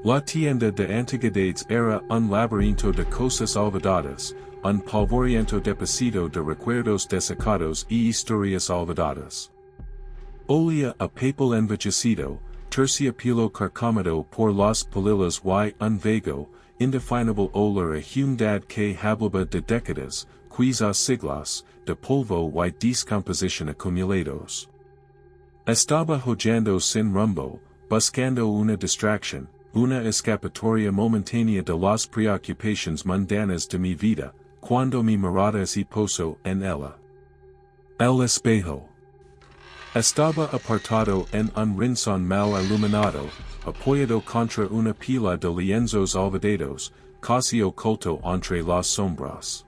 La tienda de antigüedades era un laberinto de cosas olvidadas, un polvoriento depósito de recuerdos desecados y historias olvidadas. Olía a papel envejecido, terciopelo carcomado por las polillas y un vago, indefinable olor a humedad que hablaba de décadas, quizás siglos, de polvo y descomposición acumulados. Estaba hollando sin rumbo, buscando una distracción, una escapatoria momentánea de las preocupaciones mundanas de mi vida, cuando mi mirada se posó en ella. El espejo. Estaba apartado en un rincón mal iluminado, apoyado contra una pila de lienzos olvidados, casi oculto entre las sombras.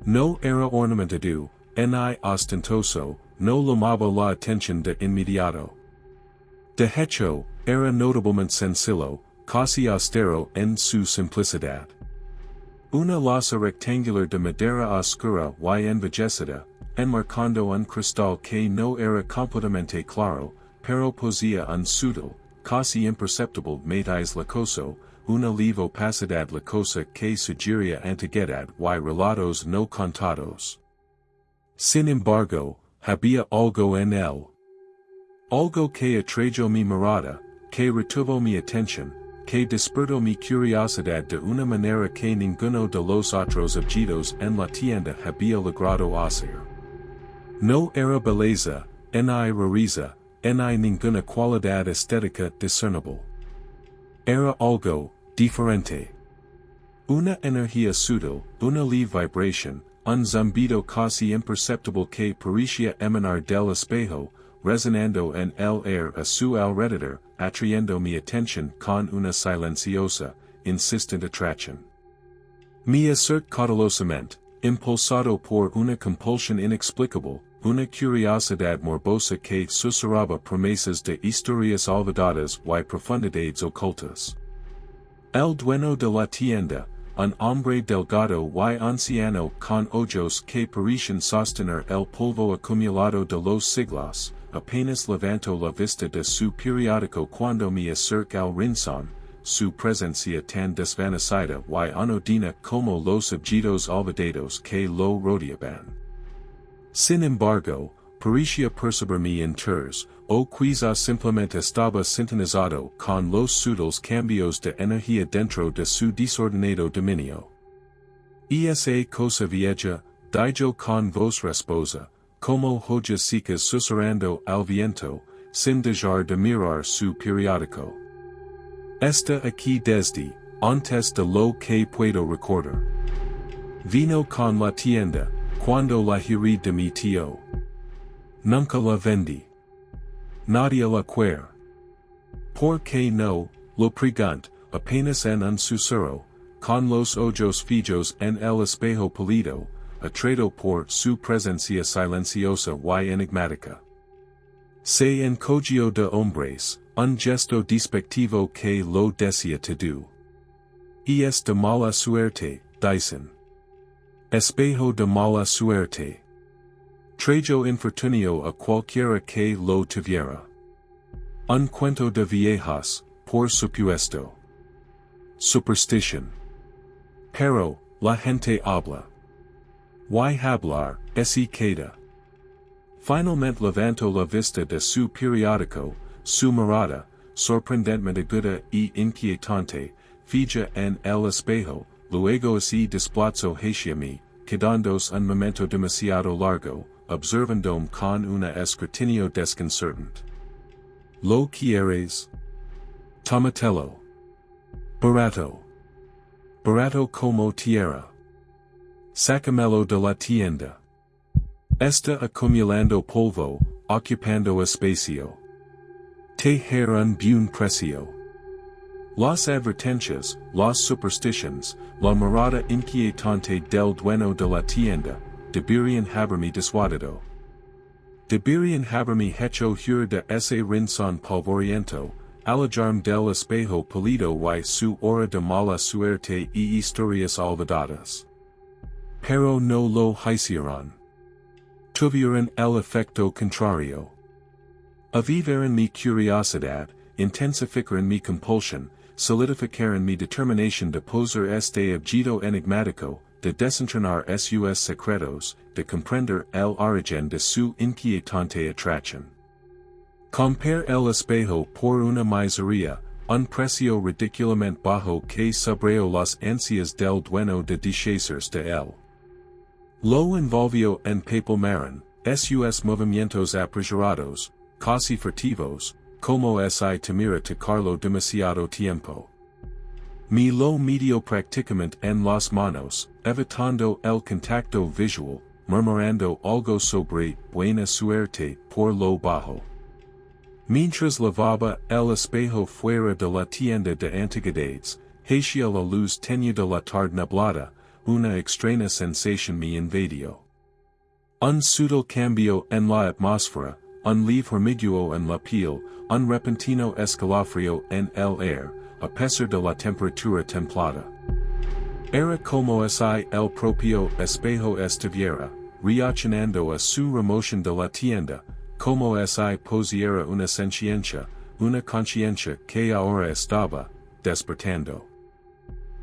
No era ornamentado, ni ostentoso, no llamaba la atención de inmediato. De hecho, era notablemente sencillo, casi austero en su simplicidad. Una losa rectangular de madera oscura y envejecida, enmarcando un cristal que no era completamente claro, pero poseía un sutil, casi imperceptible matiz lacoso, una leve opacidad lacosa que sugería antigüedad y relatos no contados. Sin embargo, había algo en él. Algo que atrajo mi mirada, que retuvo mi atención, que despertó mi curiosidad de una manera que ninguno de los otros objetos en la tienda había logrado hacer. No era belleza, ni rareza, ni ninguna cualidad estética discernible. Era algo diferente. Una energía sutil, una leve vibración, un zumbido casi imperceptible que parecía emanar del espejo, resonando en el aire a su alrededor, atrayendo mi atención con una silenciosa, insistente atracción. Me acerqué cautelosamente, impulsado por una compulsión inexplicable, una curiosidad morbosa que susurraba promesas de historias olvidadas y profundidades ocultas. El dueño de la tienda, un hombre delgado y anciano con ojos que parecían sostener el polvo acumulado de los siglos, apenas levantó la vista de su periódico cuando me acerqué al rincón, su presencia tan desvanecida y anodina como los objetos olvidados que lo rodeaban. Sin embargo, parecía percibir mi interés, o quizás simplemente estaba sintonizado con los sutiles cambios de energía dentro de su desordenado dominio. Esa cosa vieja, dijo con voz rasposa, como hojas secas susurrando al viento, sin dejar de mirar su periódico. Está aquí desde, antes de lo que puedo recordar. Vino con la tienda, cuando la giré de mi tío. Nunca la vendí. Nadie la quiere. ¿Por qué no? Lo pregunto, apenas en un susurro, con los ojos fijos en el espejo pálido, atraído por su presencia silenciosa y enigmática. Se encogió de hombres, un gesto despectivo que lo decía todo. Y es de mala suerte, dicen. Espejo de mala suerte. Trajo infortunio a cualquiera que lo tuviera. Un cuento de viejas, por supuesto. Superstition. Pero, la gente habla. Y hablar, se queda. Finalmente levantó la vista de su periódico, su mirada, sorprendentemente aguda y inquietante, fija en el espejo, luego se desplazó hacia mí, quedándose un momento demasiado largo, observándome con una escrutinio desconcertante. ¿Lo quieres? Tómatelo. Barato. Barato como tierra. Sácamelo de la tienda. Está acumulando polvo, ocupando espacio. Te un buen precio. Las advertencias, las superstitions, la mirada inquietante del dueño de la tienda, deberían haberme disuadido. Deberían haberme hecho huir de ese rincón polvoriento, alejarme del espejo pálido y su hora de mala suerte y historias olvidadas. Pero no lo hicieron. Tuvieron el efecto contrario. Avivaron mi curiosidad, intensificaron mi compulsión, solidificar en mi determinación de poser este objeto enigmático, de desentrañar sus secretos, de comprender el origen de su inquietante atracción. Compare el espejo por una miseria, un precio ridiculamente bajo que subrayó las ansias del dueño de deshacerse de él. Lo envolvió en papel marrón, sus movimientos apresurados, casi furtivos, como si temiera tocarlo demasiado tiempo. Me lo midió prácticamente en las manos, evitando el contacto visual, murmurando algo sobre buena suerte por lo bajo. Mientras lavaba el espejo fuera de la tienda de antigüedades, hacia la luz tenue de la tarde nublada, una extraña sensación me invadió. Un sutil cambio en la atmósfera, un leve hormigueo en la piel, un repentino escalofrío en el aire, a pesar de la temperatura templada. Era como si el propio espejo estuviera, reaccionando a su remoción de la tienda, como si poseyera una conciencia que ahora estaba despertando.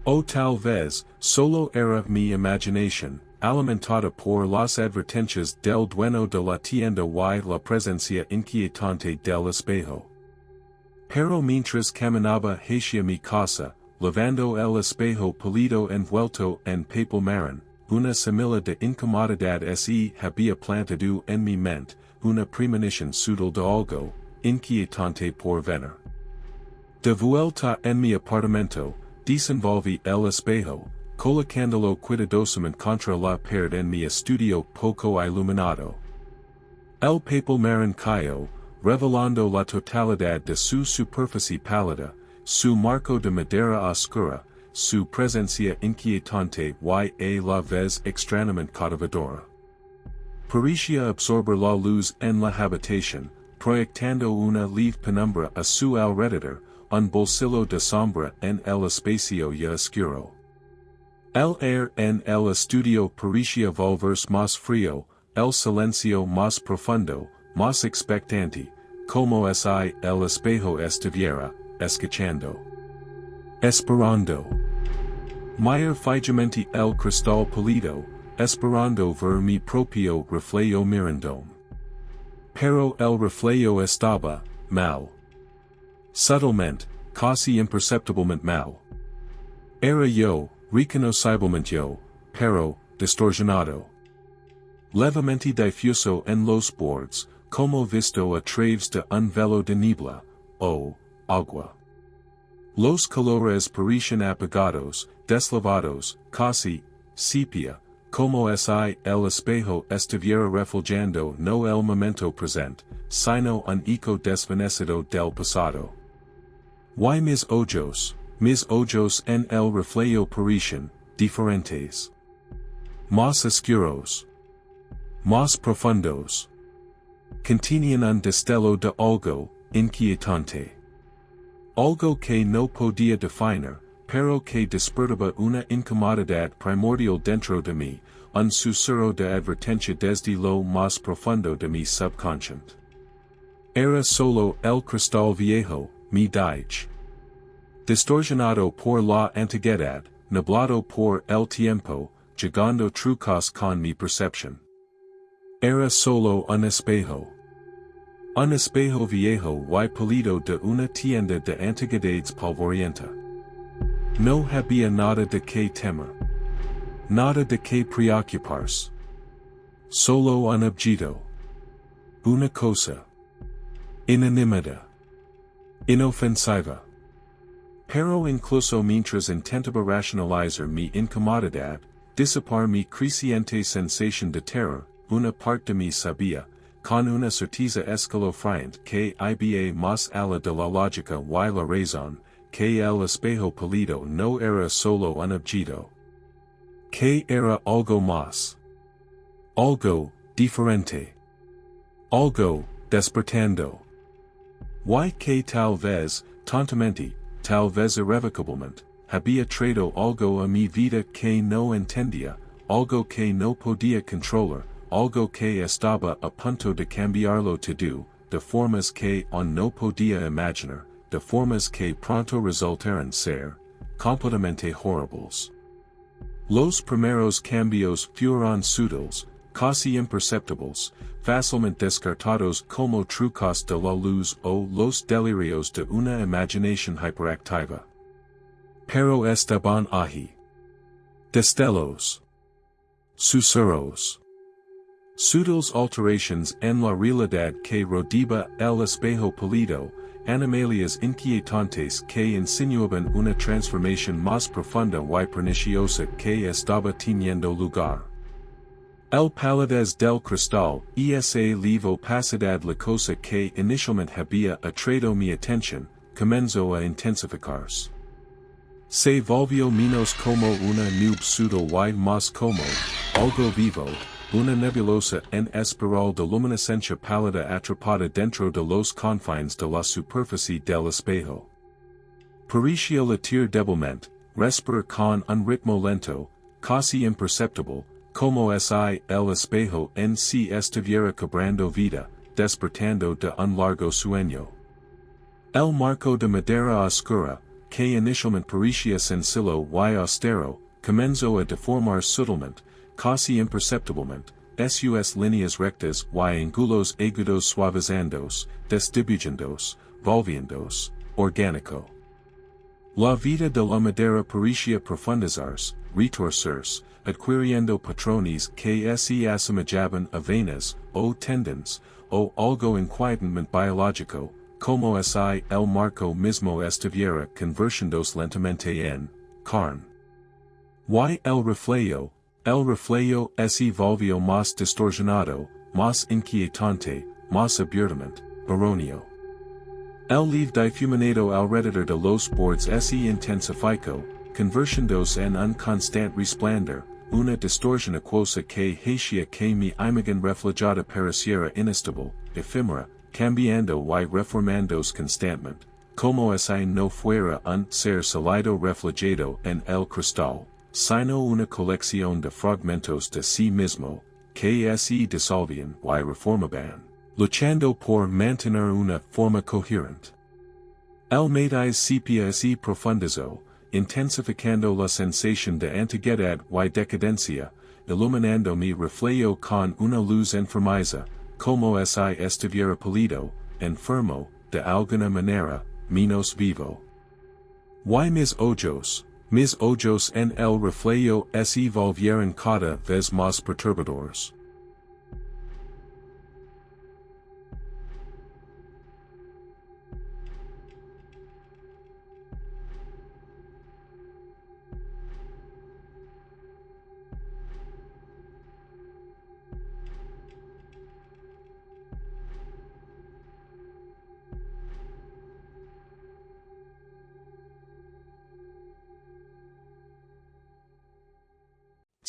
O tal vez, solo era mi imaginación, alimentada por las advertencias del dueño de la tienda y la presencia inquietante del espejo. Pero mientras caminaba hacia mi casa, lavando el espejo pálido envuelto en papel marrón, una semilla de incomodidad se había plantado en mi mente, una premonición sutil de algo inquietante por venir. De vuelta en mi apartamento, desenvolví el espejo, colocándolo cuidadosamente contra la pared en mi estudio poco iluminado. El papel marrón cayó, revelando la totalidad de su superficie pálida, su marco de madera oscura, su presencia inquietante y a la vez extrañamente cautivadora. Parecía absorber la luz en la habitación, proyectando una leve penumbra a su alrededor, un bolsillo de sombra en el espacio ya oscuro. El aire en el estudio parecía volverse más frío, el silencio más profundo, más expectante, como si el espejo estuviera escuchando. Esperando. Mir fijamente el cristal pálido, esperando ver mi propio reflejo mirandome. Pero el reflejo estaba mal. Sutilmente, casi imperceptiblemente mal. Era yo, reconociblemente yo, pero distorsionado. Levemente difuso en los bordes, como visto a través de un velo de niebla, o agua. Los colores parecían apagados, deslavados, casi sepia, como si el espejo estuviera reflejando no el momento presente, sino un eco desvanecido del pasado. Y mis ojos en el reflejo parecían diferentes. Más oscuros. Más profundos. Contenían un destello de algo inquietante. Algo que no podía definir, pero que despertaba una incomodidad primordial dentro de mí, un susurro de advertencia desde lo más profundo de mi subconsciente. Era solo el cristal viejo, mi dije. Distorsionado por la antigüedad, nublado por el tiempo, llegando trucos con mi percepción. Era solo un espejo. Un espejo viejo y pálido de una tienda de antigüedades polvorienta. No había nada de que temer. Nada de que preocuparse. Solo un objeto. Una cosa. Inanimada. Inofensiva. Pero incluso mientras intentaba racionalizar mi incomodidad, disipar mi creciente sensación de terror, una parte de mí sabía, con una certeza escalofriante que iba más allá de la lógica y la razón, que el espejo pálido no era solo un objeto. Que era algo más. Algo diferente. Algo despertando. Y que tal vez, tontamente, tal vez irrevocablemente, había traído algo a mi vida que no entendía, algo que no podía controlar, algo que estaba a punto de cambiarlo todo, de formas que aún no podía imaginar, de formas que pronto resultaran ser, completamente horribles. Los primeros cambios fueron sutiles, casi imperceptibles, fácilmente descartados como trucos de la luz o los delirios de una imaginación hiperactiva. Pero estaban allí. Destellos. Susurros. Sutiles alterations en la realidad que rodeaba el espejo pálido, animalias inquietantes que insinuaban una transformación más profunda y perniciosa que estaba teniendo lugar. El palidez del cristal y esa leve opacidad la cosa que inicialmente había atraído mi atención, comenzó a intensificarse. Se volvió menos como una nube sutil y más como, algo vivo, una nebulosa en espiral de luminiscencia pálida atrapada dentro de los confines de la superficie del espejo. Parecía latir débilmente, respirar con un ritmo lento, casi imperceptible, como si el espejo en sí estuviera cobrando vida, despertando de un largo sueño. El marco de madera oscura, que inicialmente parecía sencillo y austero, comenzó a deformar sutilmente, casi imperceptiblemente, sus líneas rectas y ángulos agudos suavizandos, desdibujandos, volviéndose, orgánico. La vida de la madera parecía profundizarse, retorcerse, adquiriendo patrones que se asemejaban a venas, o tendons, o algo inquietamente biológico, como si el marco mismo estuviera convirtiéndose lentamente en carne. Y el reflejo se volvió más distorsionado, más inquietante, más abiertamente, erróneo. El leve difuminado alrededor de los bordes se intensificó, convirtiéndose en un constante resplandor, una distorsión acuosa que hacía que mi imagen reflejada pareciera inestable, efímera, cambiando y reformándose constantemente, como si no fuera un ser sólido reflejado en el cristal, sino una colección de fragmentos de sí mismo, que se disolvían y reformaban, luchando por mantener una forma coherente. El matiz sepia se profundizó, intensificando la sensación de antiguedad y decadencia, iluminando mi reflejo con una luz enfermiza, como si estuviera pálido, enfermo, de alguna manera, menos vivo. Y mis ojos en el reflejo se volvieron cada vez más perturbadores.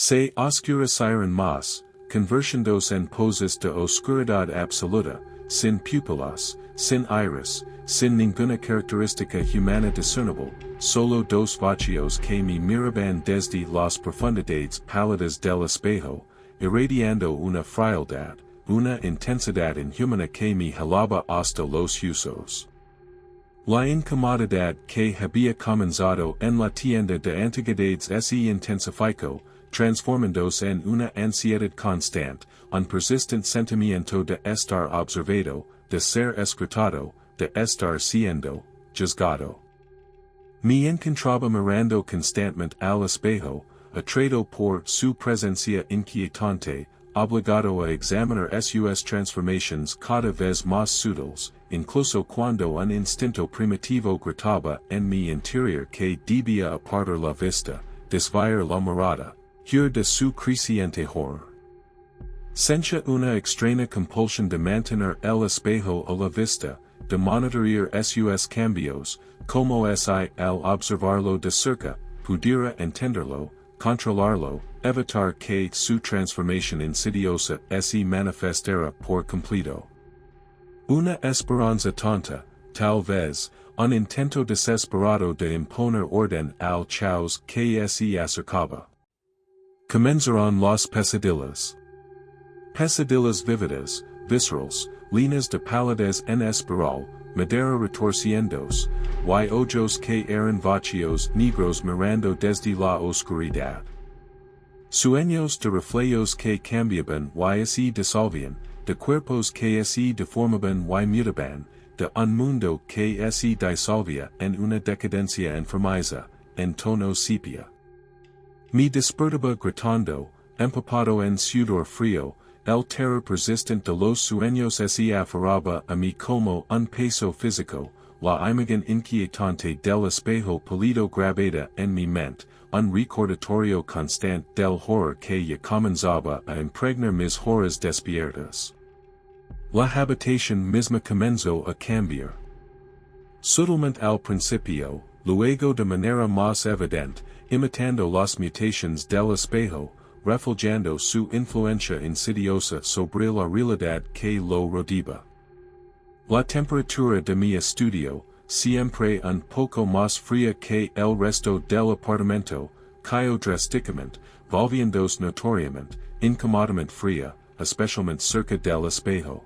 Se oscurecieren más, convirtiéndose en poses de oscuridad absoluta, sin pupilas, sin iris, sin ninguna característica humana discernible, solo dos vacíos que me miraban desde las profundidades pálidas del espejo, irradiando una frialdad, una intensidad inhumana que me jalaba hasta los huesos. La incomodidad que había comenzado en la tienda de antigüedades se intensificó, transformándose en una ansiedad constante, un persistente sentimiento de estar observado, de ser escrutado, de estar siendo juzgado. Me encontraba mirando constantemente al espejo, atraído por su presencia inquietante, obligado a examinar sus transformaciones cada vez más sutiles, incluso cuando un instinto primitivo gritaba en mi interior que debía apartar la vista, desviar la mirada, huir de su creciente horror. Sentía una extraña compulsión de mantener el espejo a la vista, de monitorear sus cambios, como si al observarlo de cerca, pudiera entenderlo, controlarlo, evitar que su transformación insidiosa se manifestara por completo. Una esperanza tonta, tal vez, un intento desesperado de imponer orden al caos que se acercaba. Comenzaron las pesadillas. Pesadillas vívidas, viscerales, líneas de palidez en espiral, Madera retorciendos, y ojos que eran vacíos negros mirando desde la oscuridad. Sueños de reflejos que cambiaban y se disolvían, de cuerpos que se deformaban y mutaban, de un mundo que se disolvía en una decadencia enfermiza, en tono sepia. Me despertaba gritando, empapado en sudor frío, el terror persistente de los sueños se aferraba a mí como un peso físico, la imagen inquietante del espejo pálido grabada en mi mente, un recordatorio constante del horror que ya comenzaba a impregnar mis horas despiertas. La habitación misma comenzó a cambiar. Sutilmente al principio, luego de manera más evidente, imitando las mutaciones del espejo, reflejando su influencia insidiosa sobre la realidad que lo rodeaba. La temperatura de mi estudio, siempre un poco más fría que el resto del apartamento, cayó drásticamente, volviéndose notoriamente, incómodamente fría, especialmente cerca del espejo.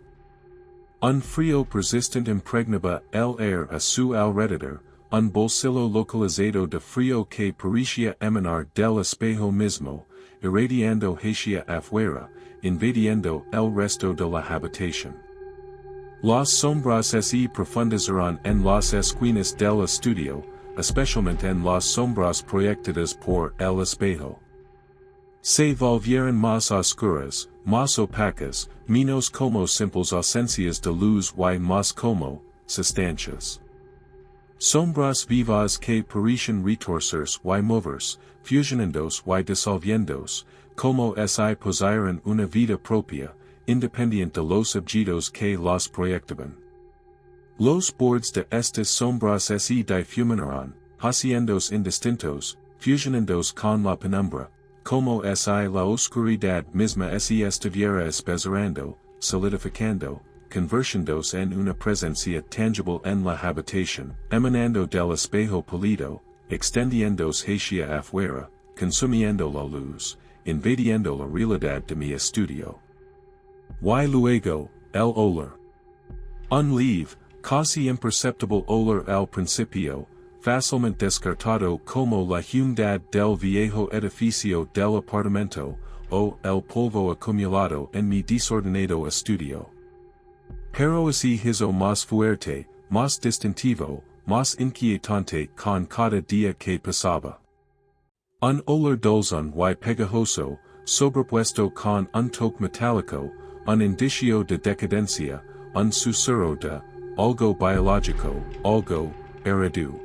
Un frío persistente impregnaba el aire a su alrededor, un bolsillo localizado de frío que parecía emanar del espejo mismo, irradiando hacia afuera, invadiendo el resto de la habitación. Las sombras se profundizaron en las esquinas del estudio, especialmente en las sombras proyectadas por el espejo. Se volvieron más oscuras, más opacas, menos como simples ausencias de luz y más como sustancias. Sombras vivas que parecían retorcerse y moverse, fusionándose y disolviéndose, como si poseyeran una vida propia, independiente de los objetos que las proyectaban. Los bordes de estas sombras se difuminaron, haciéndose indistintos, fusionándose con la penumbra, como si la oscuridad misma se estuviera espesando, solidificando, convirtiéndose en una presencia tangible en la habitación, emanando del espejo pálido, extendiéndose hacia afuera, consumiendo la luz, invadiendo la realidad de mi estudio. Y luego, el olor. Un leve, casi imperceptible olor al principio, fácilmente descartado como la humedad del viejo edificio del apartamento, o el polvo acumulado en mi desordenado estudio. Pero así hizo más fuerte, más distintivo, más inquietante con cada día que pasaba. Un olor dulzón y pegajoso, sobrepuesto con un toque metálico, un indicio de decadencia, un susurro de algo biológico, algo heredado.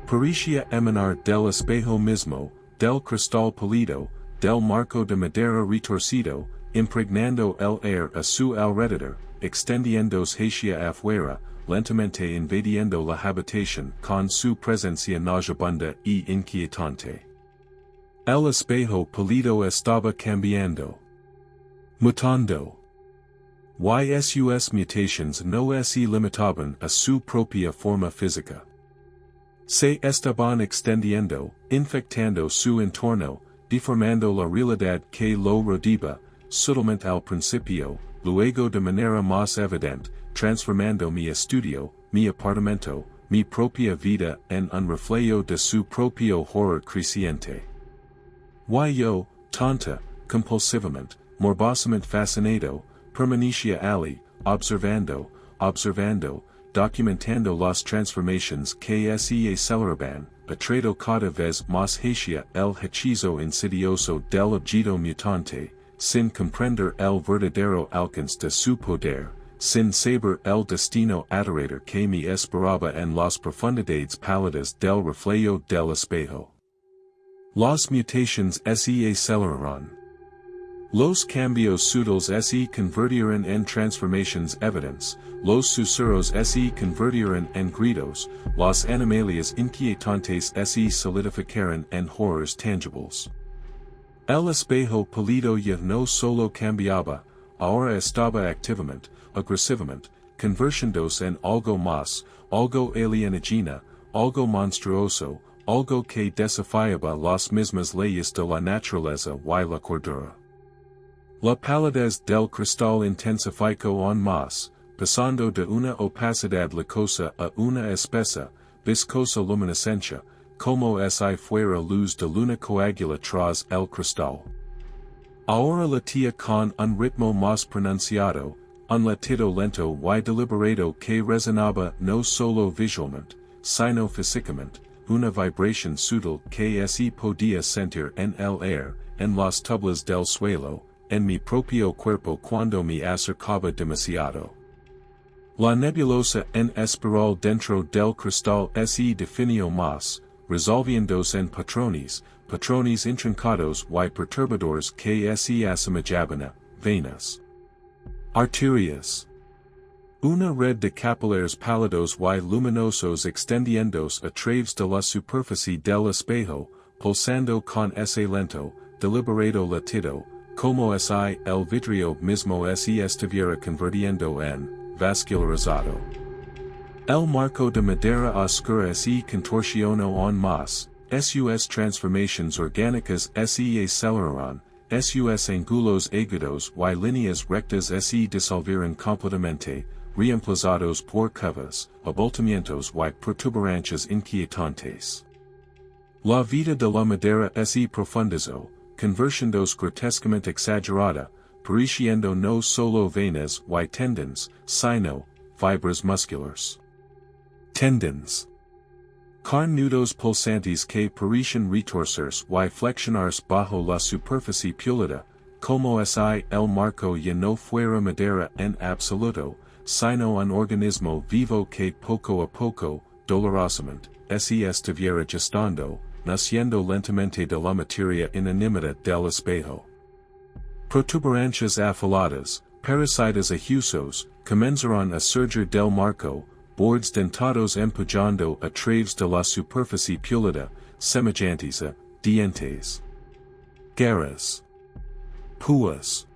Parecía emanar del espejo mismo, del cristal pálido, del marco de madera retorcido, impregnando el aire a su alrededor, extendiéndose hacia afuera, lentamente invadiendo la habitación con su presencia nauseabunda y inquietante. El espejo pálido estaba cambiando. Mutando. Y sus mutaciones no se limitaban a su propia forma física. Se estaban extendiendo, infectando su entorno, deformando la realidad que lo rodeaba, sutilmente al principio, luego de manera más evidente, transformando mi estudio, mi apartamento, mi propia vida en un reflejo de su propio horror creciente. Y yo, tonta, compulsivamente, morbosamente fascinado, permanecía allí, observando, documentando las transformaciones que se aceleraban, atraído cada vez más hacia el hechizo insidioso del objeto mutante, sin comprender el verdadero alcance de su poder, sin saber el destino aterrador que me esperaba en las profundidades pálidas del reflejo del espejo. Las mutaciones se aceleraron. Los cambios sutiles se convirtieron en transformaciones evidentes, los susurros se convirtieron en gritos, las animalias inquietantes se solidificaron en horrors tangibles. El espejo pálido ya no solo cambiaba, ahora estaba activamente, agresivamente, convirtiéndose en algo más, algo alienígena, algo monstruoso, algo que desafiaba las mismas leyes de la naturaleza y la cordura. La palidez del cristal intensificó aún más, pasando de una opacidad lacosa a una espesa, viscosa luminiscencia, como si fuera luz de luna coagula tras el cristal. Ahora latía con un ritmo más pronunciado, un latido lento y deliberado que resonaba no solo visualmente, sino físicamente, una vibración sutil que se podía sentir en el aire, en las tablas del suelo, en mi propio cuerpo cuando me acercaba demasiado. La nebulosa en espiral dentro del cristal se definió más, resolviéndose en patrones intrincados y perturbadores que se asemejaban venas. Arterias. Una red de capilares pálidos y luminosos extendiéndose a través de la superficie del espejo, pulsando con ese lento, deliberado latido, como si el vidrio mismo se estuviera convirtiendo en vascularizado. El marco de madera oscura se contorsionó aún más, sus transformaciones orgánicas se aceleraron, sus ángulos agudos y líneas rectas se disolvieron completamente, reemplazados por curvas, abultamientos y protuberancias inquietantes. La vida de la madera se profundizó, convirtiéndose grotescamente exagerada, pareciendo no solo venas y tendons, sino fibras musculares. Tendons. Carnudos pulsantes que parecen retorcerse y flexionarse bajo la superficie pulida, como si el marco ya no fuera madera en absoluto, sino un organismo vivo que poco a poco, dolorosamente, se estuviera gestando, naciendo lentamente de la materia inanimada del espejo. Protuberancias afiladas, parasitas ajusos, comenzaron a surgir del marco, bordes dentados empujando a través de la superficie pulida, semejantes a dientes. Garras. Púas.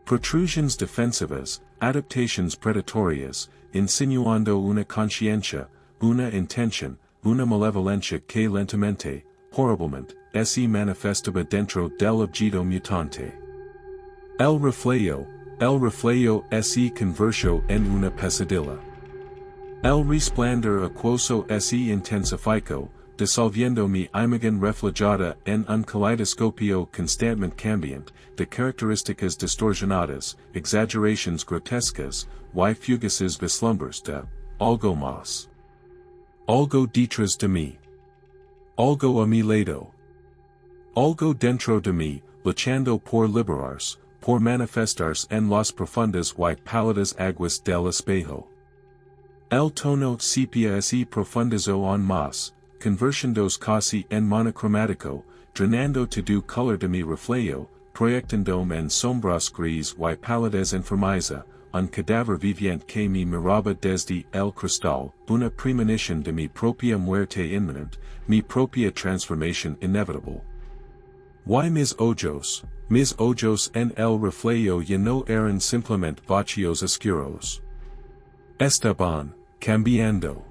Protrusiones defensivas, adaptaciones predatorias, insinuando una conciencia, una intención, una malevolencia que lentamente, horriblemente, se manifestaba dentro del objeto mutante. El reflejo se convirtió en una pesadilla. El resplandor acuoso se intensificó, disolviendo mi imagen reflejada en un caleidoscopio constantemente cambiante, de características distorsionadas, exageraciones grotescas, y fugaces vislumbres de algo más. Algo detrás de mí. Algo a mi lado. Algo dentro de mí, luchando por liberarse, por manifestarse en las profundas y pálidas aguas del espejo. El tono sepia se profundizó aún más, convirtiéndose casi en monocromático, drenando todo color de mi reflejo, proyectándome en sombras gris y palidez enfermiza, un cadáver viviente que me miraba desde el cristal, una premonición de mi propia muerte inminente, mi propia transformación inevitable. Y mis ojos en el reflejo ya no eran simplemente vacíos oscuros. Estaban cambiando.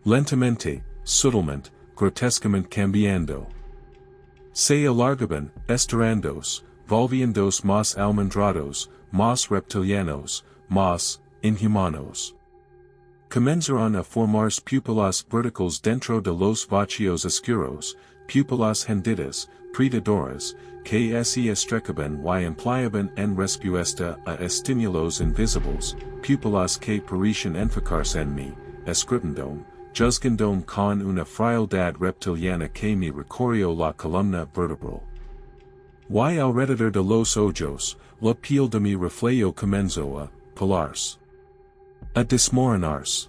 Lentamente, sutilmente, grotescamente cambiando. Se alargaban, estirándose, volviéndose más almendrados, más reptilianos, más inhumanos. Comenzaron a formarse pupilas verticales dentro de los vacíos oscuros, pupilas hendidas, predadoras, que se estrechaban y empleaban en respuesta a estímulos invisibles, pupilas que parecían enfocarse en mí, escrutándome, juzgándome con una frialdad reptiliana que me recorrió la columna vertebral. Y alrededor de los ojos, la piel de mi reflejo comenzó a pelarse, a desmoronarse,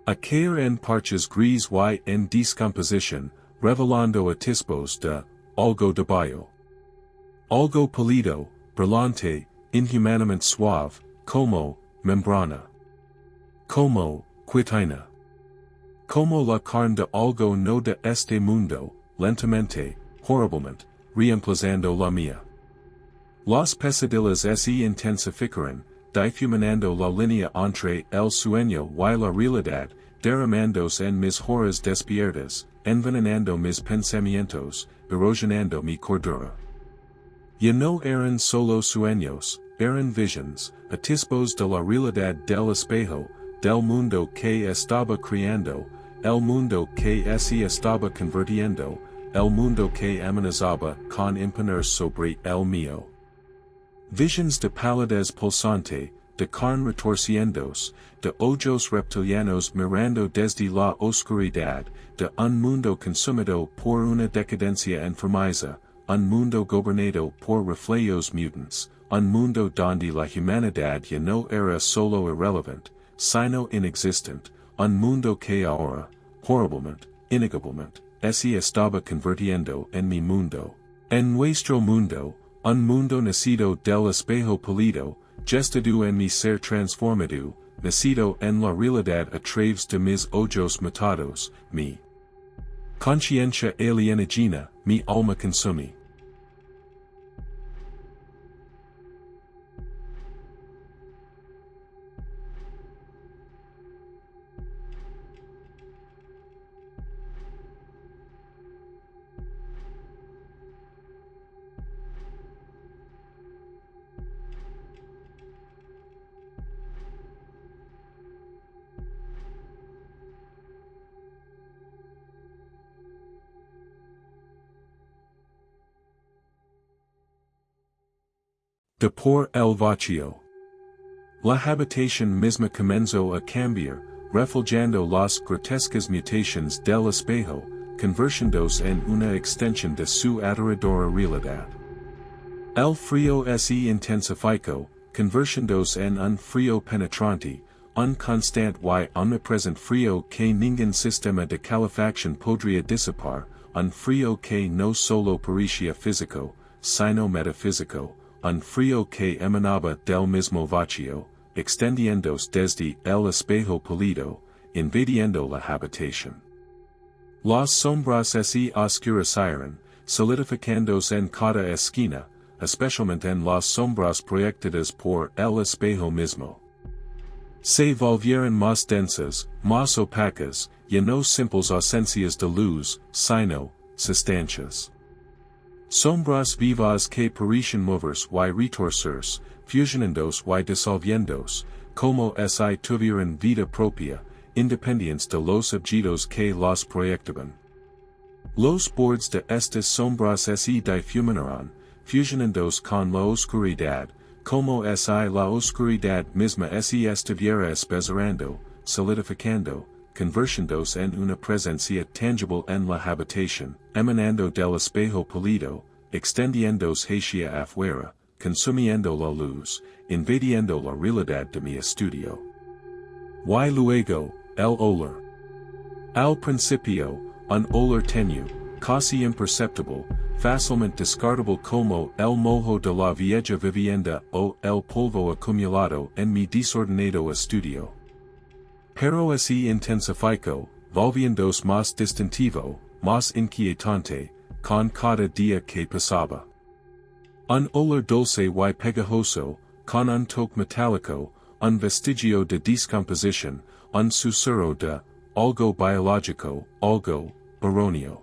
a caer en parches gris y en descomposición, revelando atisbos de algo de bio. Algo pálido, brillante, inhumanamente suave, como membrana. Como quitina. Como la carne de algo no de este mundo, lentamente, horriblemente, reemplazando la mía. Las pesadillas se intensificaron, difuminando la línea entre el sueño y la realidad, derramándose en mis horas despiertas, envenenando mis pensamientos, erosionando mi cordura. Ya no eran solo sueños, eran visions, atisbos de la realidad del espejo, del mundo que estaba creando, el mundo que se estaba convirtiendo, el mundo que amenazaba con imponer sobre el mío. Visions de palidez pulsante, de carne retorciéndose, de ojos reptilianos mirando desde la oscuridad, de un mundo consumido por una decadencia enfermiza, un mundo gobernado por reflejos mutants, un mundo donde la humanidad ya no era solo irrelevant, sino inexistent, un mundo que ahora, horriblemente, inegablemente, se estaba convirtiendo en mi mundo, en nuestro mundo, un mundo nacido del espejo pálido, gestado en mi ser transformado, nacido en la realidad a través de mis ojos matados, mi conciencia alienagena, mi alma consumi. De por el vacío. La habitación misma comenzó a cambiar, reflejando las grotescas mutaciones del espejo, convirtiéndose en una extensión de su aterradora realidad. El frío se intensificó, convirtiéndose en un frío penetrante, un constante y omnipresent frío que ningún sistema de calefacción podría disipar, un frío que no solo parecía físico, sino metafísico, un frío que emanaba del mismo vacío, extendiéndose desde el espejo pálido, invadiendo la habitación. Las sombras se oscurecieron, solidificándose en cada esquina, especialmente en las sombras proyectadas por el espejo mismo. Se volvieron más densas, más opacas, y no simples ausencias de luz, sino, sustancias. Sombras vivas que parecen moverse y retorcerse, fusionándose y disolviéndose, como si tuvieran vida propia, independientes de los objetos que las proyectaban. Los bordes de estas sombras se difuminaron, fusionándose con la oscuridad, como si la oscuridad misma se estuviera espesando, solidificando, convirtiéndose en una presencia tangible en la habitación, emanando del espejo pálido, extendiéndose hacia afuera, consumiendo la luz, invadiendo la realidad de mi estudio. Y luego, el olor. Al principio, un olor tenue, casi imperceptible, fácilmente descartable como el moho de la vieja vivienda o el polvo acumulado en mi desordenado estudio. Pero se intensificó, volviéndose más distintivo, más inquietante, con cada día que pasaba. Un olor dulce y pegajoso, con un toque metálico, un vestigio de descomposición, un susurro de algo biológico, algo erróneo.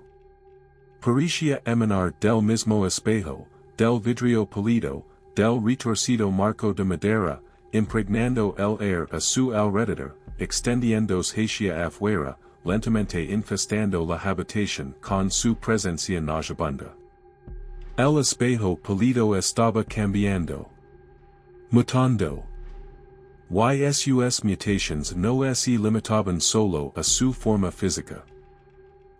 Parecía emanar del mismo espejo, del vidrio pálido, del retorcido marco de madera, impregnando el aire a su alrededor, extendiéndose hacia afuera, lentamente infestando la habitación con su presencia nauseabunda. El espejo pálido estaba cambiando, mutando. Y sus mutaciones no se limitaban solo a su forma física.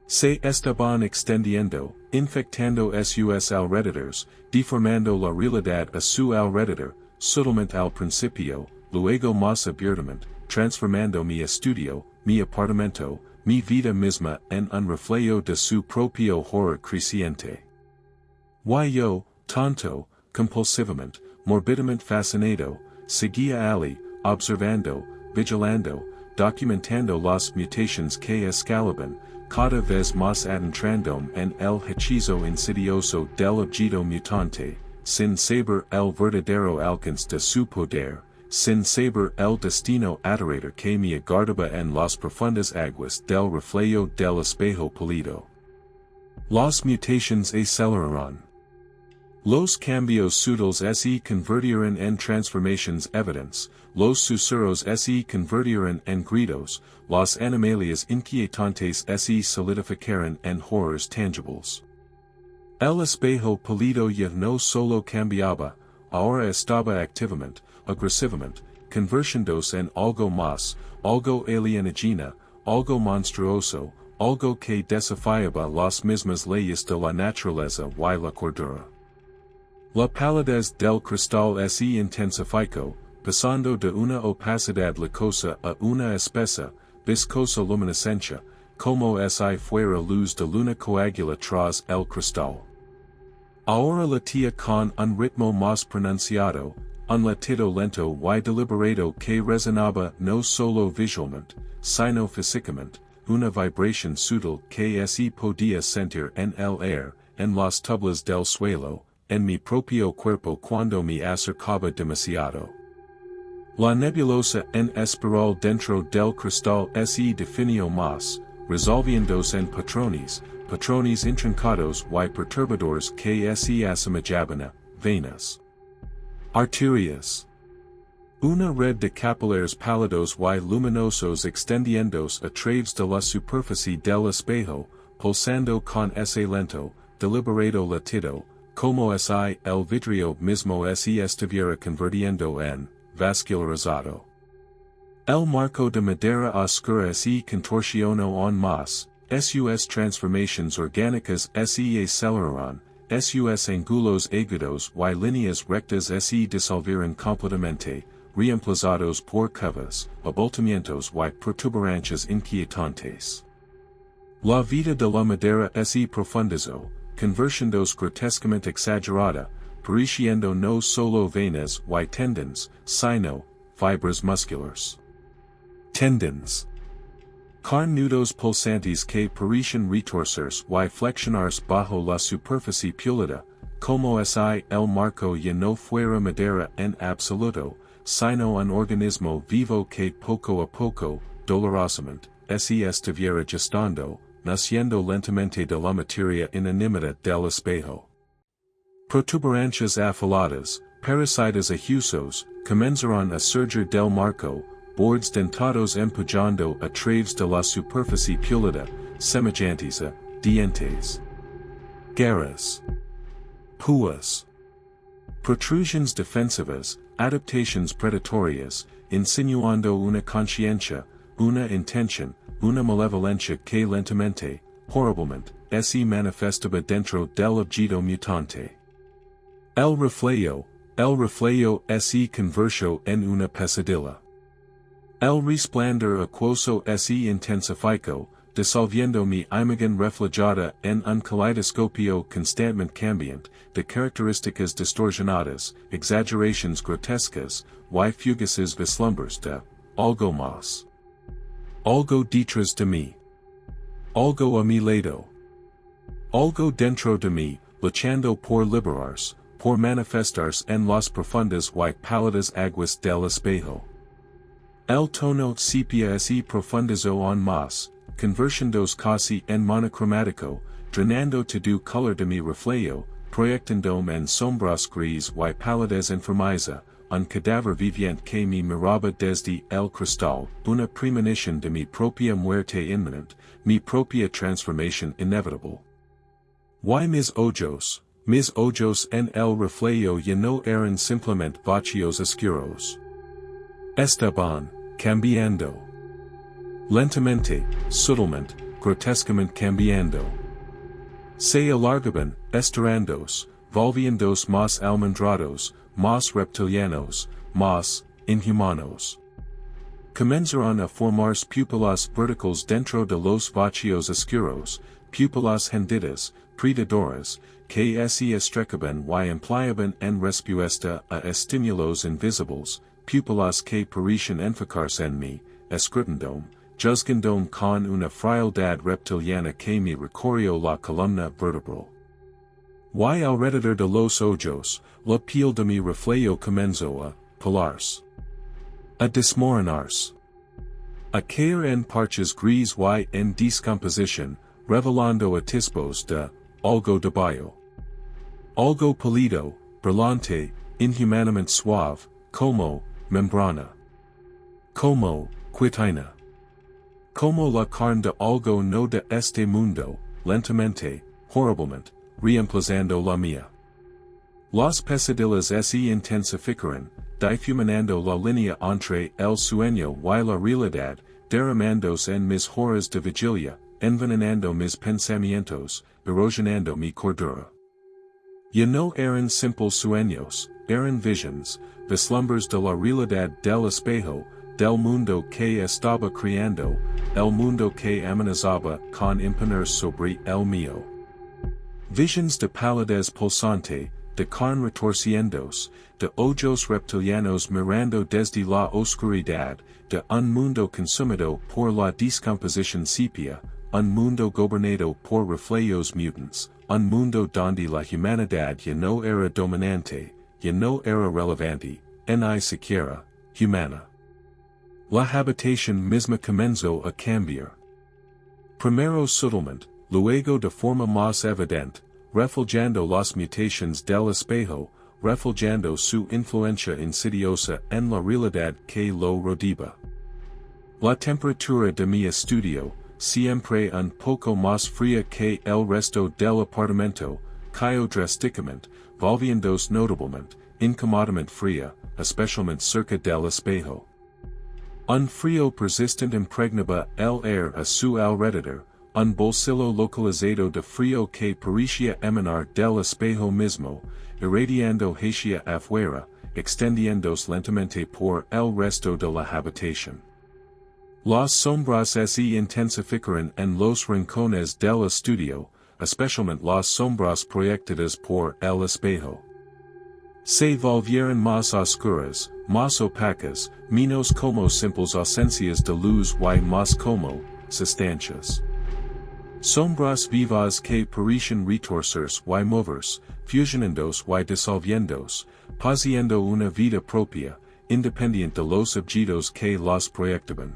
Se estaban extendiendo, infectando sus alrededores, deformando la realidad a su alrededor, sutilmente al principio, luego más abiertamente, transformando mi estudio, mi apartamento, mi vida misma en un reflejo de su propio horror creciente. Y yo, tonto, compulsivamente, morbidamente fascinado, seguía allí, observando, vigilando, documentando las mutaciones que escalaban, cada vez más adentrándome en el hechizo insidioso del objeto mutante, sin saber el verdadero alcance de su poder, sin saber el destino aterrador que me aguardaba en las profundas aguas del reflejo del espejo pálido. Las mutaciones aceleraron. Los cambios sutiles se convirtieron en transformations evidentes, los susurros se convirtieron en gritos, las animalias inquietantes se solidificaron en horrors tangibles. El espejo pálido ya no solo cambiaba, ahora estaba activamente, agresivamente, convirtiéndose en algo más, algo alienígena, algo monstruoso, algo que desafiaba las mismas leyes de la naturaleza y la cordura. La palidez del cristal se intensificó, pasando de una opacidad licosa a una espesa, viscosa luminiscencia, como si fuera luz de luna coagula tras el cristal. Ahora latía con un ritmo más pronunciado, un latido lento y deliberado que resonaba no solo visualmente, sino físicamente, una vibración sutil que se podía sentir en el aire, en las tablas del suelo, en mi propio cuerpo cuando me acercaba demasiado. La nebulosa en espiral dentro del cristal se definió más, resolviéndose en patrones intrincados y perturbadores que se asemejaban, venas. Arterias. Una red de capilares pálidos y luminosos extendiéndose a través de la superficie del espejo, pulsando con ese lento, deliberado latido, como si el vidrio mismo se estuviera convirtiendo en vascularizado. El marco de madera oscura se contorsionó aún más, sus transformations orgánicas se aceleraron, sus ángulos agudos y líneas rectas se disolvieron completamente, reemplazados por curvas, abultamientos y protuberancias inquietantes. La vida de la madera se profundizó, convirtiéndose grotescamente exagerada, pareciendo no solo venas y tendons, sino fibras musculares. Tendons. Carnudos pulsantes que parecen retorcerse y flexionarse bajo la superficie pulida, como si el marco ya no fuera madera en absoluto, sino un organismo vivo que poco a poco, dolorosamente, se estuviera gestando, naciendo lentamente de la materia inanimada del espejo. Protuberancias afiladas, parasitas ajusos, comenzaron a surgir del marco, bordes dentados empujando a través de la superficie pulida, semejantes a dientes. Garras. Púas. Protrusions defensivas, adaptations predatorias, insinuando una conciencia, una intención, una malevolencia que lentamente, horriblemente, se manifestaba dentro del objeto mutante. El reflejo se convirtió en una pesadilla. El resplandor acuoso se intensificó, disolviendo mi imagen reflejada en un caleidoscopio constantemente cambiante, de características distorsionadas, exageraciones grotescas, y fugaces vislumbres de algo más. Algo detrás de mí. Algo a mi lado. Algo dentro de mí, luchando por liberarse, por manifestarse en las profundas y pálidas aguas del espejo. El tono sepia se profundizó aún más, convirtiéndose casi en monocromático, drenando todo color de mi reflejo, proyectándome en sombras gris y palidez enfermiza, un cadáver viviente que me miraba desde el cristal, una premonición de mi propia muerte inminente, mi propia transformación inevitable. Y mis ojos en el reflejo ya no eran simplemente vacíos oscuros. Estaban cambiando. Lentamente, sutilmente, grotescamente cambiando. Se alargaban, estirándose, volviéndose más almendrados, más reptilianos, más inhumanos. Comenzaron a formarse pupilas verticales dentro de los vacíos oscuros, pupilas hendidas, predadoras, que se estrechaban y empleaban en respuesta a estímulos invisibles, pupilas que parecían enfocarse en mí, escrutándome, juzgándome con una frialdad reptiliana que me recorrió la columna vertebral. Y alrededor de los ojos, la piel de mi reflejo comenzó a pelarse, a desmoronarse, a caer en parches gris y en descomposición, revelando atisbos de algo de bio. Algo polido, brillante, inhumanamente suave, como, membrana. Como, quitina. Como la carne de algo no de este mundo, lentamente, horriblemente, reemplazando la mía. Las pesadillas se intensificaron, difuminando la línea entre el sueño y la realidad, derramándose en mis horas de vigilia, envenenando mis pensamientos, erosionando mi cordura. Ya no eran simples sueños, eran visions, vislumbres de la realidad del espejo, del mundo que estaba creando, el mundo que amenazaba con imponer sobre el mío. Visions de palidez pulsante, de carne retorciéndose, de ojos reptilianos mirando desde la oscuridad, de un mundo consumido por la descomposición sepia, un mundo gobernado por reflejos mutants, un mundo donde la humanidad ya no era dominante, ya no era relevante, ni siquiera, humana. La habitación misma comenzó a cambiar. Primero sutilmente, luego de forma más evidente, reflejando las mutaciones del espejo, reflejando su influencia insidiosa en la realidad que lo rodeaba. La temperatura de mi estudio, siempre un poco más fría que el resto del apartamento, cayó drásticamente, volviéndose notablemente, incómodamente fría, especialmente cerca del espejo. Un frío persistente impregnaba el aire a su alrededor, un bolsillo localizado de frío que parecía emanar del espejo mismo, irradiando hacia afuera, extendiéndose lentamente por el resto de la habitación. Las sombras se intensificaron en los rincones del estudio, especialmente las sombras proyectadas por el espejo. Se volvieron más oscuras, más opacas, menos como simples ausencias de luz y más como, sustancias. Sombras vivas que parecen retorcerse y moverse, fusionándose y disolviéndose, poseyendo una vida propia, independiente de los objetos que las proyectaban.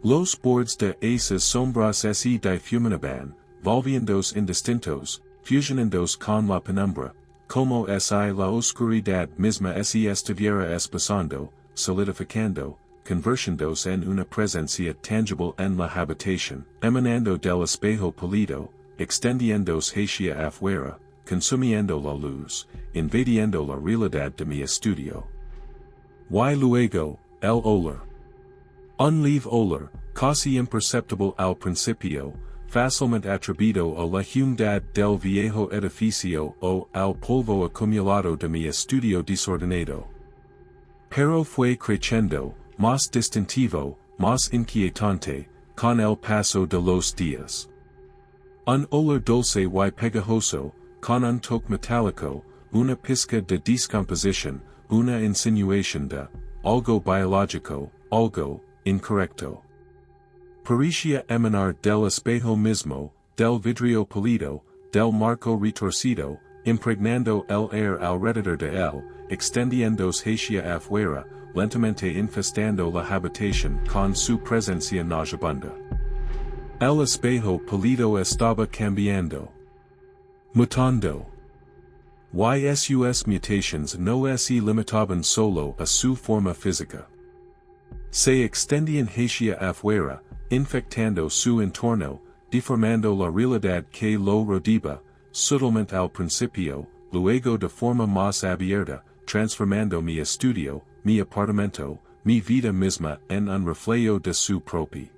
Los bordes de esas sombras se difuminaban, volviéndose indistintos, fusionándose con la penumbra, como si la oscuridad misma se estuviera espesando, solidificando, convirtiéndose en una presencia tangible en la habitación, emanando del espejo pálido, extendiéndose hacia afuera, consumiendo la luz, invadiendo la realidad de mi estudio. Y luego, el olor. Un leve olor, casi imperceptible al principio, fácilmente atribuido a la humedad del viejo edificio o al polvo acumulado de mi estudio desordenado. Pero fue creciendo, más distintivo, más inquietante, con el paso de los días. Un olor dulce y pegajoso, con un toque metálico, una pizca de descomposición, una insinuación de algo biológico, algo incorrecto. Parecía emanar del espejo mismo, del vidrio pálido, del marco retorcido, impregnando el aire alrededor de él, extendiéndose hacia afuera, lentamente infestando la habitación con su presencia nauseabunda. El espejo pálido estaba cambiando. Mutando. Y sus mutaciones no se limitaban solo a su forma física. Se extendían hacia afuera, infectando su entorno, deformando la realidad que lo rodeaba, sutilmente al principio, luego de forma más abierta, transformando mi estudio, mi apartamento, mi vida misma en un reflejo de su propia.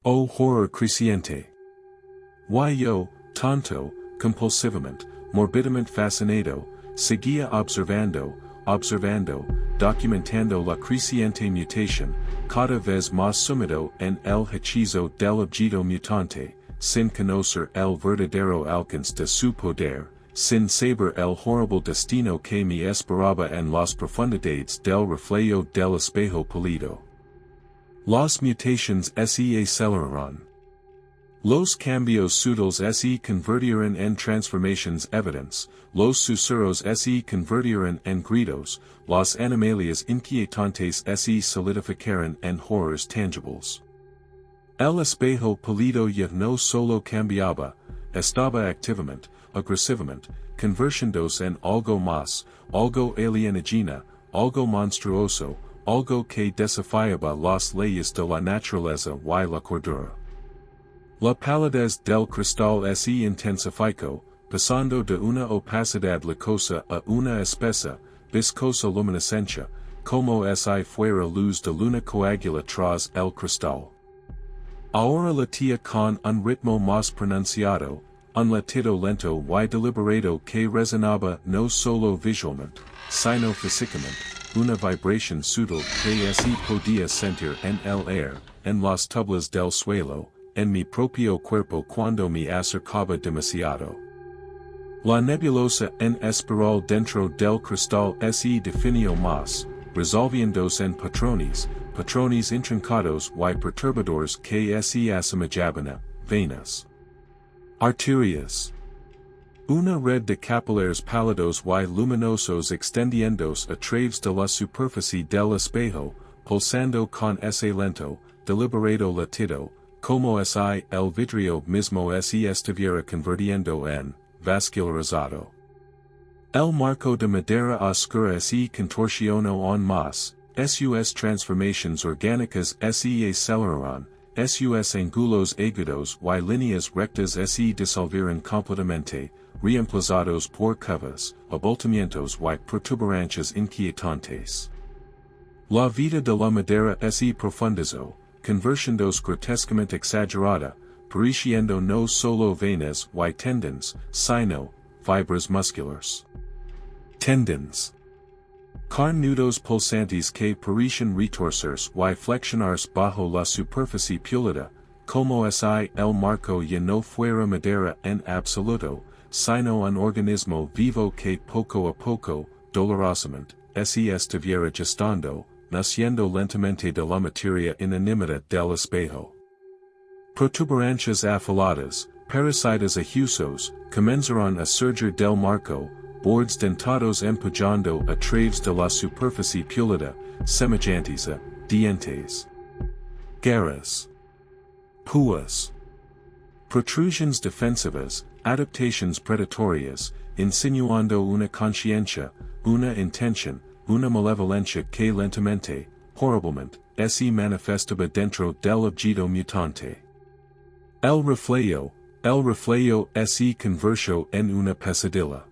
Oh horror creciente. Yo, tanto, compulsivamente, morbidamente fascinado, seguía observando, documentando la creciente mutación, cada vez más sumido en el hechizo del objeto mutante, sin conocer el verdadero alcance de su poder, sin saber el horrible destino que me esperaba en las profundidades del reflejo del espejo pálido. Las mutaciones se aceleraron. Los cambios sutiles se convirtieron en transformations evidentes, los susurros se convirtieron en gritos, las animalias inquietantes se solidificaron en horrors tangibles. El espejo pálido ya no solo cambiaba, estaba activamente, agresivamente, convirtiéndose en algo más, algo alienígena, algo monstruoso, algo que desafiaba las leyes de la naturaleza y la cordura. La palidez del cristal se intensificó, pasando de una opacidad licosa a una espesa, viscosa luminiscencia, como si fuera luz de luna coagula tras el cristal. Ahora latía con un ritmo más pronunciado, un latido lento y deliberado que resonaba no solo visualmente, sino físicamente, una vibración sutil que se podía sentir en el aire, en las tablas del suelo, en mi propio cuerpo cuando me acercaba demasiado. La nebulosa en espiral dentro del cristal se definió más, resolviéndose en patrones intrincados y perturbadores que se asemejaban, venas, arterias. Una red de capilares pálidos y luminosos extendiéndose a través de la superficie del espejo, pulsando con ese lento, deliberado latido, como si el vidrio mismo se estuviera convirtiendo en vascularizado. El marco de madera oscura se contorsionó aún más, sus transformaciones orgánicas se aceleraron, sus ángulos agudos y líneas rectas se disolvieron completamente, reemplazados por curvas, abultamientos y protuberancias inquietantes. La vida de la madera se profundizó, convirtiéndose grotescamente exagerada, pareciendo no solo venas y tendons, sino fibras musculares. Tendons. Carnudos pulsantes que parecen retorcerse y flexionarse bajo la superficie púlida, como si el marco ya no fuera madera en absoluto, sino un organismo vivo que poco a poco, dolorosamente, se estuviera gestando, naciendo lentamente de la materia inanimada del espejo. Protuberancias afiladas, parasitas ajusos, comenzaron a surgir del marco, bordes dentados empujando a través de la superficie púlida, semejantes a dientes. Garras. Púas. Protrusiones defensivas, adaptaciones predatorias, insinuando una conciencia, una intención, una malevolencia que lentamente, horriblemente, se manifestaba dentro del objeto mutante. El reflejo se convirtió en una pesadilla.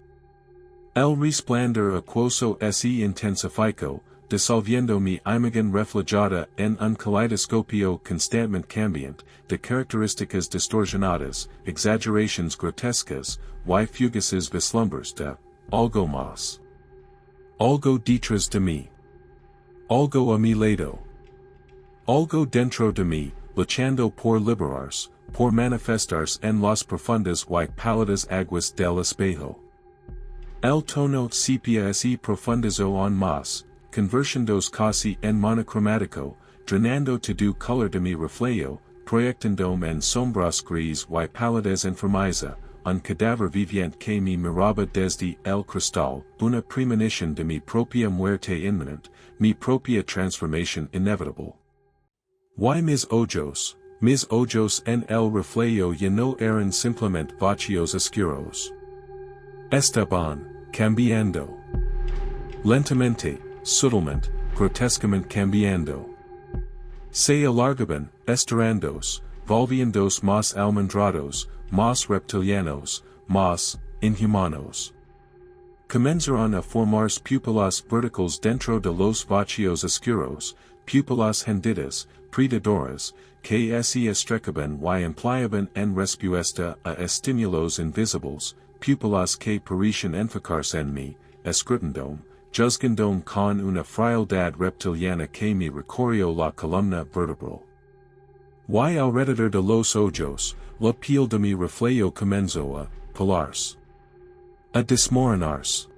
El resplandor acuoso se intensificó, disolviendo mi imagen reflejada en un caleidoscopio constantemente cambiante, de características distorsionadas, exageraciones grotescas, y fugaces vislumbres de algo más. Algo detrás de mí. Algo a mi lado. Algo dentro de mí, luchando por liberarse, por manifestarse en las profundas y pálidas aguas del espejo. El tono sepia se profundizó aún más, convirtiéndose casi en monocromático, drenando todo color de mi reflejo, proyectándome en sombras gris y pálidas enfermiza, un cadáver viviente que me miraba desde el cristal, una premonición de mi propia muerte inminente, mi propia transformación inevitable. Y mis ojos en el reflejo ya no eran simplemente vacíos oscuros. Estaban cambiando. Lentamente, sutilmente, grotescamente cambiando. Se alargaban, estirándose, volviéndose más almendrados, más reptilianos, más inhumanos. Comenzaron a formarse pupilas verticales dentro de los vacíos oscuros, pupilas hendidas, predadoras, que se estrecaban y empleaban en respuesta a estímulos invisibles, pupilas que parecían enfocarse en mí, escrutandome, juzgandome con una frialdad reptiliana que me recorrió la columna vertebral. Y alrededor de los ojos, la piel de mi reflejo comenzó a pelarse, a desmoronarse,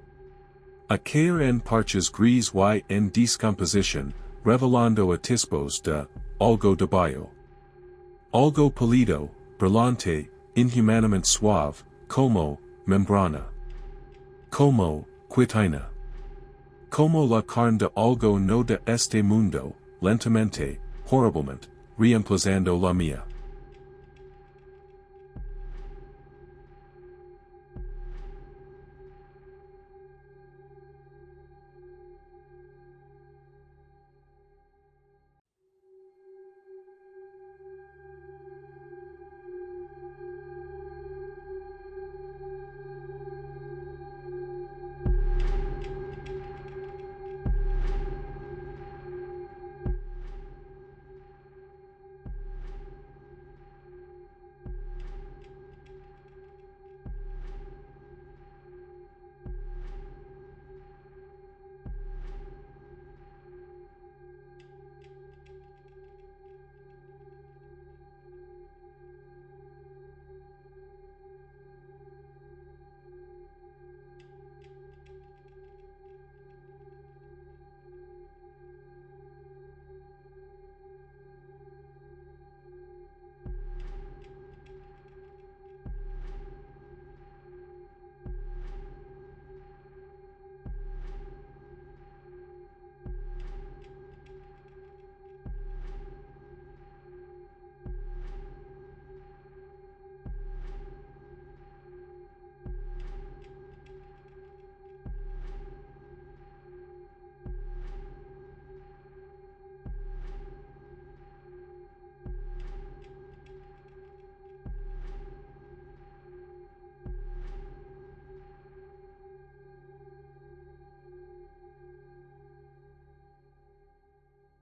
a caer en parches gris y en descomposición, revelando atisbos de algo de bio. Algo pálido, brillante, inhumanamente suave, como membrana. Como quitina. Como la carne de algo no de este mundo, lentamente, horriblemente, reemplazando la mía.